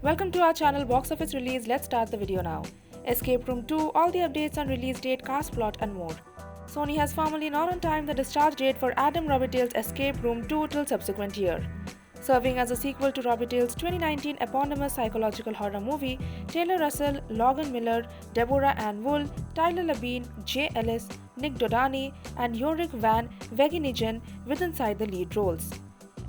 Welcome to our channel Box Office Release. Let's start the video now. Escape Room 2, all the updates on release date, cast, plot and more. Sony has formally not on time the discharge date for Adam Robital's Escape Room 2 till subsequent year. Serving as a sequel to Robital's 2019 eponymous psychological horror movie, Taylor Russell, Logan Miller, Deborah Ann Wool, Tyler Labine, Jay Ellis, Nick Dodani and Yorick Van Wegenigen with inside the lead roles.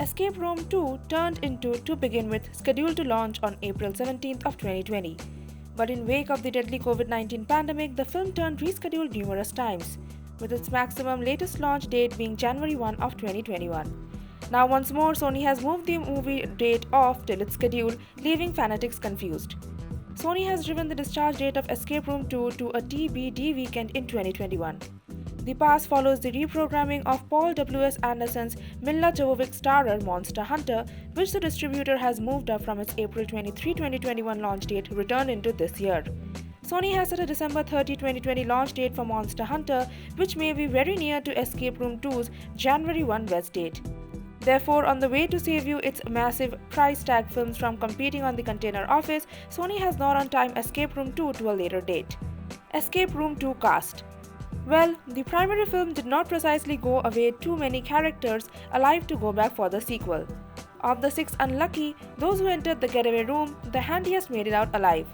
Escape Room 2 turned into To Begin With, scheduled to launch on April 17th of 2020. But in wake of the deadly COVID-19 pandemic, the film turned rescheduled numerous times, with its maximum latest launch date being January 1 of 2021. Now once more, Sony has moved the movie date off till its schedule, leaving fanatics confused. Sony has driven the discharge date of Escape Room 2 to a TBD weekend in 2021. The pass follows the reprogramming of Paul W.S. Anderson's Milla Jovovich starrer Monster Hunter, which the distributor has moved up from its April 23, 2021 launch date returned into this year. Sony has set a December 30, 2020 launch date for Monster Hunter, which may be very near to Escape Room 2's January 1 West date. Therefore, on the way to save you its massive price tag films from competing on the container office, Sony has not on time Escape Room 2 to a later date. Escape Room 2 cast. Well, the primary film did not precisely go away too many characters alive to go back for the sequel. Of the 6 unlucky, those who entered the getaway room, the handiest made it out alive.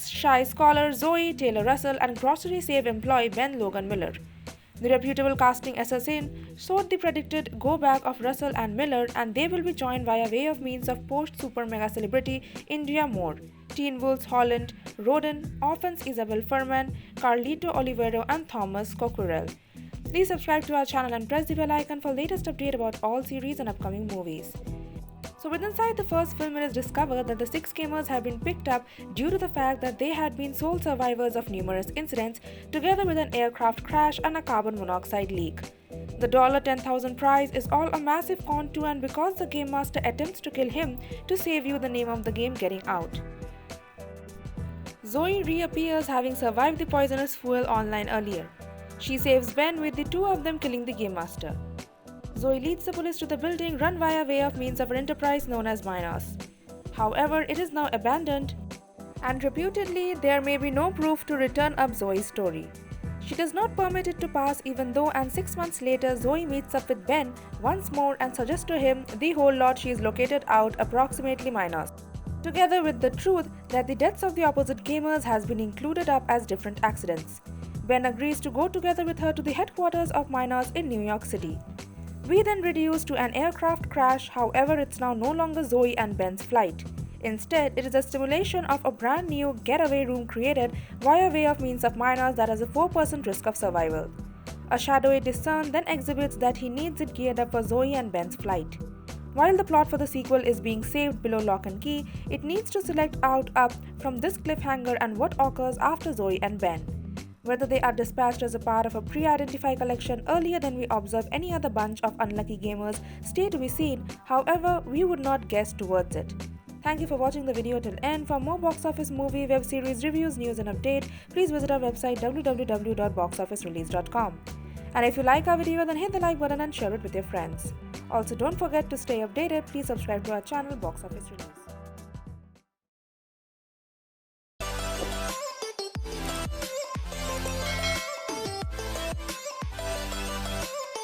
Shy scholar Zoe, Taylor Russell and grocery save employee Ben Logan Miller. The reputable casting assassin sought the predicted go-back of Russell and Miller, and they will be joined via way of means of post-super mega celebrity Indria Moore, Teen Wolves Holland, Roden, Orphans Isabel Furman, Carlito Olivero and Thomas Coquerel. Please subscribe to our channel and press the bell icon for latest update about all series and upcoming movies. So with inside the first film, it is discovered that the 6 gamers have been picked up due to the fact that they had been sole survivors of numerous incidents, together with an aircraft crash and a carbon monoxide leak. The $10,000 prize is all a massive con too, and because the game master attempts to kill him to save you the name of the game getting out. Zoe reappears having survived the poisonous fuel online earlier. She saves Ben with the 2 of them killing the game master. Zoe leads the police to the building run via way of means of an enterprise known as Minos. However, it is now abandoned, and reputedly there may be no proof to return up Zoe's story. She does not permit it to pass even though, and 6 months later Zoe meets up with Ben once more and suggests to him the whole lot she is located out approximately Minos, together with the truth that the deaths of the opposite gamers has been included up as different accidents. Ben agrees to go together with her to the headquarters of Minos in New York City. We then reduce to an aircraft crash, however it's now no longer Zoe and Ben's flight. Instead, it is a simulation of a brand new getaway room created via way of means of Minos that has a 4% risk of survival. A shadowy discern then exhibits that he needs it geared up for Zoe and Ben's flight. While the plot for the sequel is being saved below lock and key, it needs to select out up from this cliffhanger and what occurs after Zoe and Ben. Whether they are dispatched as a part of a pre-identified collection earlier than we observe any other bunch of unlucky gamers stay to be seen, however, we would not guess towards it. Thank you for watching the video till end. For more box office, movie, web series, reviews, news and update, please visit our website www.boxofficerelease.com. And if you like our video, then hit the like button and share it with your friends. Also, don't forget to stay updated. Please subscribe to our channel Box Office Release.